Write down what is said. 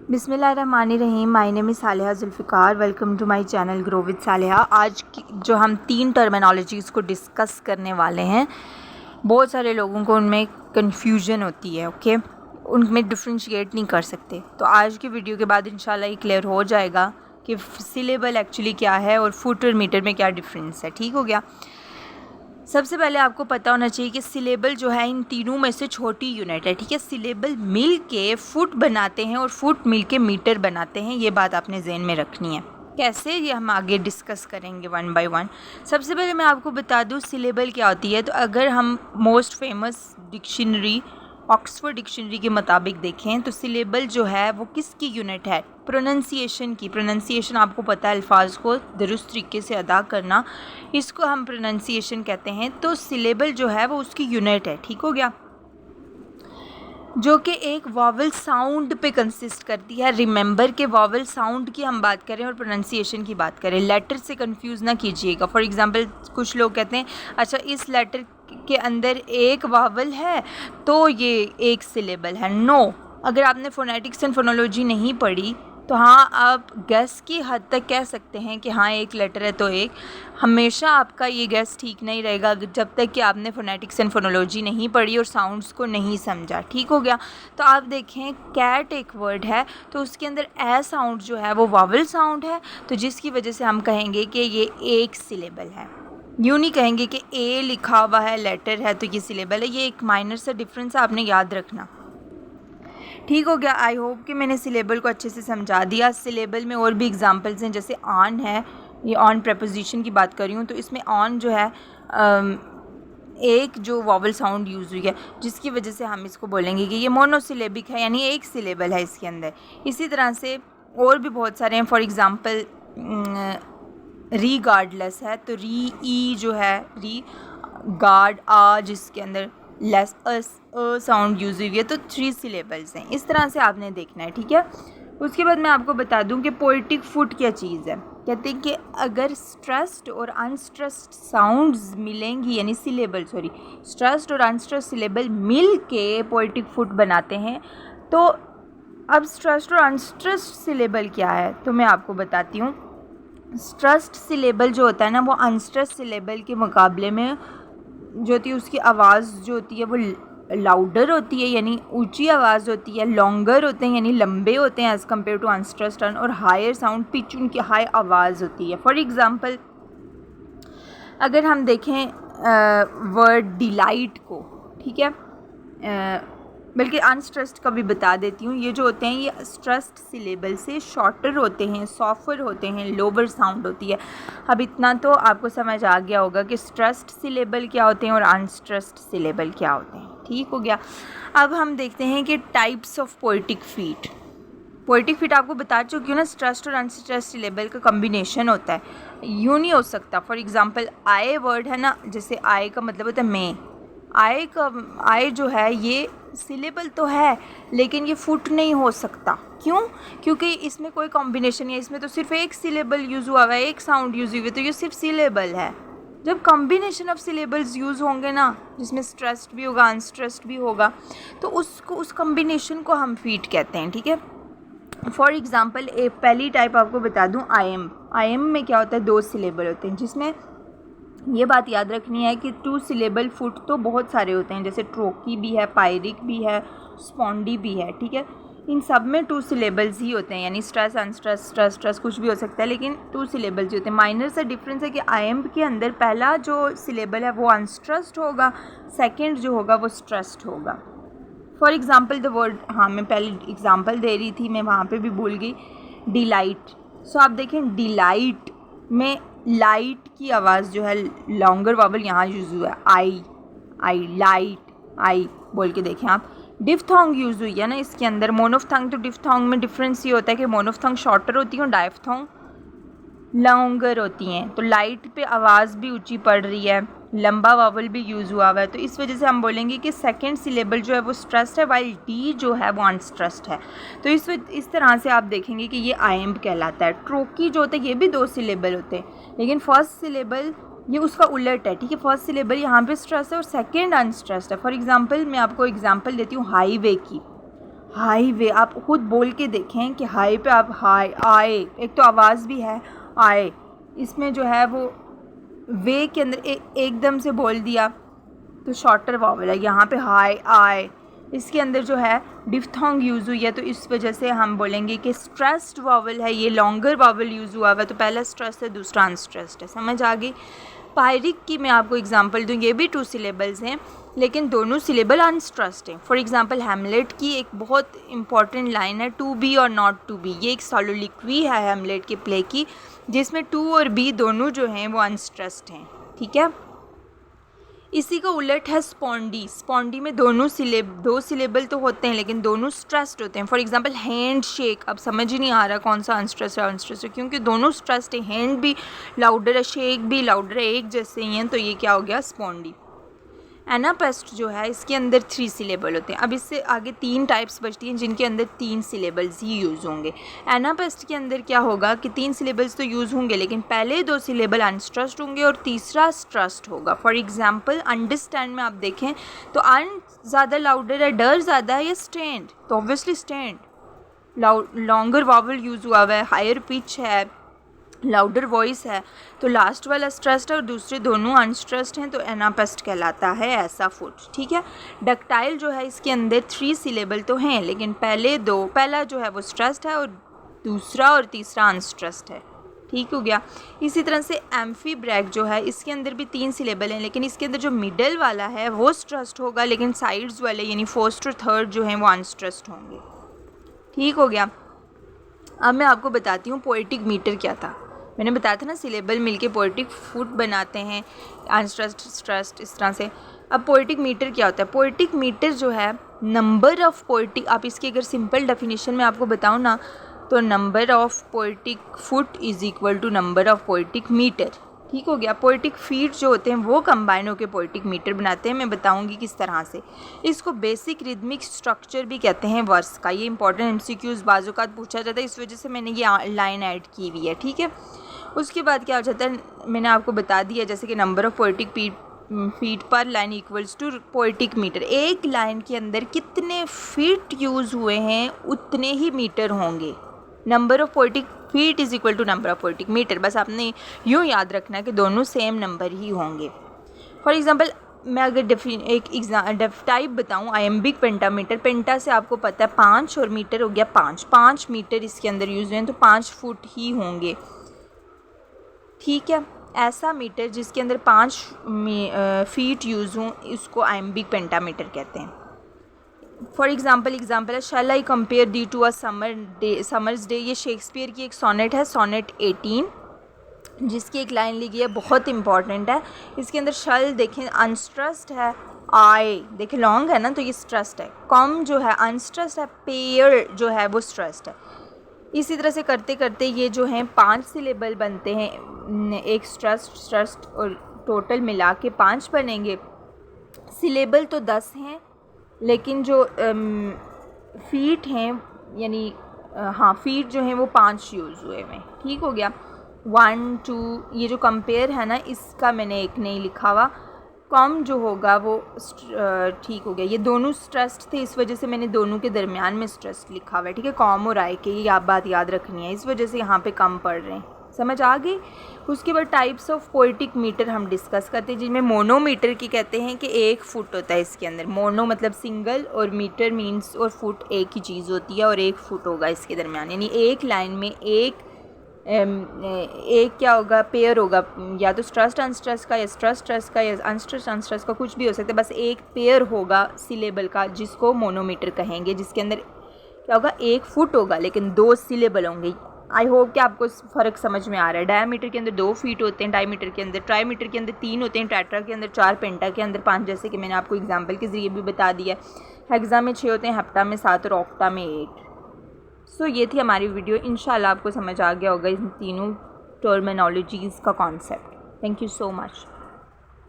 बिस्मिल्लाहिर्रहमानिर्रहीम। My name is Saleha Zulfiqar. Welcome to my channel grow with Saleha. आज की जो हम 3 टर्मिनोलॉजीज़ को डिस्कस करने वाले हैं, बहुत सारे लोगों को उनमें कन्फ्यूजन होती है। ओके, उनमें डिफ्रेंशिएट नहीं कर सकते। तो आज की वीडियो के बाद इंशाल्लाह ये क्लियर हो जाएगा कि सिलेबल एक्चुअली क्या है और फुट और मीटर में क्या डिफरेंस है। ठीक हो गया। सबसे पहले आपको पता होना चाहिए कि सिलेबल जो है इन तीनों में से छोटी यूनिट है। ठीक है, सिलेबल मिल के फुट बनाते हैं और फुट मिल के मीटर बनाते हैं। ये बात आपने ज़हन में रखनी है। कैसे, ये हम आगे डिस्कस करेंगे वन बाय वन। सबसे पहले मैं आपको बता दूं सिलेबल क्या होती है। तो अगर हम most famous dictionary Oxford dictionary के मुताबिक देखें तो सिलेबल जो है वो किसकी यूनिट है? प्रोनंसिएशन की। प्रोनंसिएशन आपको पता है, अल्फाज को दुरुस्त तरीके से अदा करना, इसको हम प्रोनंसिएशन कहते हैं। तो सिलेबल जो है वो उसकी यूनिट है। ठीक हो गया, जो कि एक वॉवल साउंड पे कंसिस्ट करती है। रिमेंबर के वॉवल साउंड की हम बात करें और प्रोनंसिएशन की बात करें, लेटर से कंफ्यूज ना कीजिएगा। फॉर एग्जांपल कुछ लोग कहते हैं अच्छा इस लेटर के अंदर एक वॉवल है तो ये एक सिलेबल है। नो, अगर आपने फोनेटिक्स एंड फोनोलॉजी नहीं पढ़ी तो हाँ, आप गेस की हद तक कह सकते हैं कि हाँ एक लेटर है तो एक। हमेशा आपका ये गेस ठीक नहीं रहेगा जब तक कि आपने फोनेटिक्स एंड फोनोलॉजी नहीं पढ़ी और साउंड्स को नहीं समझा। ठीक हो गया। तो आप देखें, कैट एक वर्ड है तो उसके अंदर ए साउंड जो है वो वावल साउंड है, तो जिसकी वजह से हम कहेंगे कि ये एक सिलेबल है। यूँ नहीं कहेंगे कि ए लिखा हुआ है लेटर है तो ये सिलेबल है। ये एक माइनर सा डिफरेंस है, आपने याद रखना। ठीक हो गया। आई होप कि मैंने सिलेबल को अच्छे से समझा दिया। सिलेबल में और भी एग्जांपल्स हैं, जैसे ऑन है, ये ऑन प्रेपोजिशन की बात कर रही हूँ। तो इसमें ऑन जो है एक जो वॉवल साउंड यूज़ हुई है जिसकी वजह से हम इसको बोलेंगे कि ये मोनोसिलेबिक है, यानी एक सिलेबल है इसके अंदर। इसी तरह से और भी बहुत सारे हैं। फॉर एग्ज़ाम्पल रीगार्डलेस है तो री ई जो है री गार्ड आ, जिसके अंदर लेस साउंड यूज़ हुई है, तो 3 सिलेबल्स हैं। इस तरह से आपने देखना है। ठीक है। उसके बाद मैं आपको बता दूं कि पोएटिक फुट क्या चीज़ है। कहते हैं कि अगर स्ट्रेस्ड और अनस्ट्रेस्ड साउंड्स मिलेंगी, यानी स्ट्रेस्ड और अनस्ट्रेस्ड सिलेबल मिल के पोएटिक फुट बनाते हैं। तो अब स्ट्रेस्ड और अनस्ट्रेस्ड सिलेबल क्या है तो मैं आपको बताती हूँ। स्ट्रेस्ड सिलेबल जो होता है ना, वो अनस्ट्रेस्ड सिलेबल के मुकाबले में जो होती है उसकी आवाज़ जो होती है वो लाउडर होती है, यानी ऊंची आवाज़ होती है। लॉन्गर होते हैं, यानी लंबे होते हैं एज़ कम्पेयर टू अनस्ट्रेस्ड। और हायर साउंड, पिच उनकी हाई आवाज़ होती है। फॉर एग्ज़ाम्पल अगर हम देखें वर्ड डिलाइट को, ठीक है, बल्कि अनस्ट्रेस्ड का भी बता देती हूँ। ये जो होते हैं ये स्ट्रेस्ड सिलेबल से शॉर्टर होते हैं, सॉफ्टर होते हैं, लोअर साउंड होती है। अब इतना तो आपको समझ आ गया होगा कि स्ट्रेस्ड सिलेबल क्या होते हैं और अनस्ट्रेस्ड सिलेबल क्या होते हैं। ठीक हो गया। अब हम देखते हैं कि types of poetic feet. Poetic feet आपको बता चुकी हूँ ना, स्ट्रेस्ड और अनस्ट्रेस्ड सिलेबल का कम्बिनेशन होता है, यूँ नहीं हो सकता। फॉर एग्जाम्पल आए वर्ड है ना, जैसे आए का मतलब होता है मैं। आए जो है ये सिलेबल तो है लेकिन ये फुट नहीं हो सकता। क्यों? क्योंकि इसमें कोई कॉम्बिनेशन है, इसमें तो सिर्फ एक सिलेबल यूज़ हुआ है, एक साउंड यूज़ हुई है, तो ये सिर्फ सिलेबल है। जब कॉम्बिनेशन ऑफ सिलेबल्स यूज़ होंगे ना, जिसमें स्ट्रेस्ड भी होगा अनस्ट्रेस्ड भी होगा, तो उस कॉम्बिनेशन को हम फीट कहते हैं। ठीक है। फॉर एग्ज़ाम्पल एक पहली टाइप आपको बता दूँ, आई एम में क्या होता है, 2 सिलेबल होते हैं, जिसमें ये बात याद रखनी है कि 2 सिलेबल फुट तो बहुत सारे होते हैं, जैसे ट्रोकी भी है, पायरिक भी है, स्पॉन्डी भी है। ठीक है, इन सब में 2 सिलेबल्स ही होते हैं, यानी स्ट्रेस अनस्ट्रेस स्ट्रेस कुछ भी हो सकता है, लेकिन 2 सिलेबल्स ही होते हैं। माइनर सा डिफरेंस है कि आई एम के अंदर पहला जो सिलेबल है वो अनस्ट्रेस्ड होगा, सेकेंड जो होगा वो स्ट्रेस्ड होगा। फॉर एग्ज़ाम्पल द वर्ड, हाँ मैं पहले एग्ज़ाम्पल दे रही थी, मैं वहाँ पे भी भूल गई, डिलाइट। सो आप देखें डिलाइट में लाइट की आवाज़ जो है लॉन्गर वावल यहाँ यूज़ हुआ है, आई लाइट आई बोल के देखें आप। डिफ्थोंग यूज़ हुई है ना इसके अंदर। मोनोफ्थोंग तो डिफ्थोंग में डिफरेंस ये होता है कि मोनोफ्थोंग शॉर्टर होती है और डायफ्थोंग लॉन्गर होती हैं। तो लाइट पे आवाज़ भी ऊंची पड़ रही है, लंबा वावल भी यूज़ हुआ है, तो इस वजह से हम बोलेंगे कि सेकंड सिलेबल जो है वो स्ट्रेस्ड है, वाइल डी जो है वो अनस्ट्रेस्ड है। तो इस तरह से आप देखेंगे कि ये आयम कहलाता है। ट्रोकी जो होता है ये भी 2 सिलेबल होते हैं, लेकिन फर्स्ट सिलेबल ये उसका उलट है। ठीक है, फर्स्ट सिलेबल यहाँ पे स्ट्रेस है और सेकेंड अनस्ट्रेस्ड है। फॉर एग्जाम्पल मैं आपको एग्जाम्पल देती हूँ हाईवे की। हाईवे, आप खुद बोल के देखें कि हाई पे आप हाई आए, एक तो आवाज़ भी है आए, इसमें जो है वो वे के अंदर एकदम से बोल दिया तो शॉर्टर वावल है। यहाँ पे हाई आए, इसके अंदर जो है डिफ्थोंग यूज़ हुई है, तो इस वजह से हम बोलेंगे कि स्ट्रेस्ड वावल है, ये लॉन्गर वावल यूज़ हुआ हुआ है, तो पहला स्ट्रेस है, दूसरा अनस्ट्रेस्ड है। समझ आ गई। पायरिक की मैं आपको एग्जांपल दूँ, ये भी 2 सिलेबल्स हैं लेकिन दोनों सिलेबल अनस्ट्रेस्ड हैं। फॉर एग्जांपल हैमलेट की एक बहुत इंपॉर्टेंट लाइन है, टू बी और नॉट टू बी, ये एक सोलोलिक्वी है हैमलेट के प्ले की, जिसमें टू और बी दोनों जो हैं वो अनस्ट्रेस्ड हैं। ठीक है। इसी का उलट है स्पॉन्डी। स्पॉन्डी में दो सिलेबल तो होते हैं लेकिन दोनों स्ट्रेस्ड होते हैं। फॉर एग्जांपल हैंड शेक, अब समझ ही नहीं आ रहा कौन सा अनस्ट्रेस्ड है अनस्ट्रेस्ड है, क्योंकि दोनों स्ट्रेस्ड है, हैंड भी लाउडर है, शेक भी लाउडर है, एक जैसे ही हैं, तो ये क्या हो गया स्पॉन्डी। एनापेस्ट जो है इसके अंदर 3 सिलेबल होते हैं। अब इससे आगे 3 टाइप्स बचती हैं जिनके अंदर 3 सिलेबल्स ही यूज़ होंगे। एनापेस्ट के अंदर क्या होगा कि 3 सिलेबल्स तो यूज़ होंगे लेकिन पहले 2 सिलेबल अनस्ट्रेस्ड होंगे और तीसरा स्ट्रेस्ड होगा। फॉर एग्जांपल अंडरस्टैंड में आप देखें तो अन ज़्यादा लाउडर है, डर ज़्यादा है या स्टैंड, तो obviously stand. Longer vowel use हुआ है, हायर पिच है, लाउडर वॉइस है, तो लास्ट वाला स्ट्रेस्ड है और दूसरे दोनों अनस्ट्रेस्ड हैं, तो एनापेस्ट कहलाता है ऐसा फुट। ठीक है। डक्टाइल जो है इसके अंदर 3 सिलेबल तो हैं लेकिन पहला जो है वो स्ट्रेस्ड है और दूसरा और तीसरा अनस्ट्रेस्ड है। ठीक हो गया। इसी तरह से एम्फीब्रैक जो है इसके अंदर भी 3 सिलेबल हैं लेकिन इसके अंदर जो मिडल वाला है वो स्ट्रेस्ड होगा लेकिन साइड्स वाले यानी फर्स्ट और थर्ड जो हैं वो अनस्ट्रेस्ड होंगे। ठीक हो गया। अब मैं आपको बताती हूँ पोएटिक मीटर क्या था। मैंने बताया था ना सिलेबल मिलके पोएटिक फुट बनाते हैं, अनस्ट्रेस्ड स्ट्रेस्ड इस तरह से। अब पोएटिक मीटर क्या होता है? पोएटिक मीटर जो है नंबर ऑफ पोएटिक, आप इसकी अगर सिंपल डेफिनेशन में आपको बताऊँ ना तो number of poetic foot is equal to number of poetic metre. ठीक हो गया। पोएटिक फीट जो होते हैं वो कंबाइन होकर पोएटिक मीटर बनाते हैं। मैं बताऊंगी किस तरह से। इसको बेसिक रिदमिक स्ट्रक्चर भी कहते हैं वर्स का। ये इंपॉर्टेंट एमसीक्यूज बाज़-औक़ात पूछा जाता है, इस वजह से मैंने ये लाइन ऐड की हुई है। ठीक है। उसके बाद क्या हो जाता है, मैंने आपको बता दिया जैसे कि number of poetic feet per line equals to poetic metre. एक लाइन के अंदर कितने फीट यूज़ हुए हैं उतने ही मीटर होंगे। Number of poetic feet is equal to number of poetic metre. बस आपने यूँ याद रखना है कि दोनों सेम नंबर ही होंगे। फॉर एग्जांपल मैं अगर टाइप बताऊँ आयम्बिक पेंटामीटर, पेंटा से आपको पता है 5 और मीटर हो गया 5 मीटर इसके अंदर यूज़ हुए हैं तो 5 फुट ही होंगे। ठीक है। ऐसा मीटर जिसके अंदर 5 फीट यूज़ हों इसको आयम्बिक पेंटामीटर कहते हैं। फॉर एग्जाम्पल है shall I compare thee to a summer's day. ये शेक्सपियर की एक सोनेट है, सोनेट 18, जिसकी एक लाइन लिखी है, बहुत इंपॉर्टेंट है। इसके अंदर शल देखें अनस्ट्रेस्ड है, आई देखें लॉन्ग है ना तो ये स्ट्रेस्ड है, कम जो है अनस्ट्रेस्ड है, पेयर जो है वो स्ट्रेस्ड है। इसी तरह से करते करते ये जो हैं 5 सिलेबल बनते हैं, एक स्ट्रेस्ड और टोटल मिला के 5 बनेंगे। सिलेबल तो 10 हैं लेकिन जो फीट हैं यानी फीट जो हैं वो 5 यूज़ हुए हैं। ठीक हो गया। 1 2 ये जो कंपेयर है ना इसका मैंने एक नहीं लिखा हुआ, कम जो होगा वो ठीक हो गया। ये दोनों स्ट्रेस्ड थे इस वजह से मैंने दोनों के दरमियान में स्ट्रेस्ड लिखा हुआ है। ठीक है। कॉम और आई के ये आप बात याद रखनी है, इस वजह से यहाँ पे कम पढ़ रहे हैं। समझ आ गई। उसके बाद टाइप्स ऑफ पोएटिक मीटर हम डिस्कस करते हैं जिनमें मोनोमीटर की कहते हैं कि 1 फुट होता है इसके अंदर। मोनो मतलब सिंगल और मीटर मीन्स और फुट एक ही चीज़ होती है और 1 फुट होगा इसके दरमियान, यानी एक लाइन में एक क्या होगा पेयर होगा, या तो स्ट्रेस्ड अनस्ट्रेस्ड का या स्ट्रेस्ड का या अनस्ट्रेस्ड का कुछ भी हो सकता है। बस एक पेयर होगा सिलेबल का जिसको मोनोमीटर कहेंगे, जिसके अंदर क्या होगा 1 फुट होगा लेकिन 2 सिलेबल होंगे। आई होप कि आपको फ़र्क समझ में आ रहा है। डायमीटर के अंदर 2 फीट होते हैं, डायमीटर के अंदर, ट्राईमीटर के अंदर 3 होते हैं, टेट्रा के अंदर 4, पेंटा के अंदर 5, जैसे कि मैंने आपको एग्जांपल के ज़रिए भी बता दिया। हेक्सा में 6 होते हैं, हेप्टा में 7 और ऑक्टा में 8। सो ये थी हमारी वीडियो। इंशाल्लाह आपको समझ आ गया होगा इन तीनों टर्मिनोलॉजीज़ का concept. Thank you so much.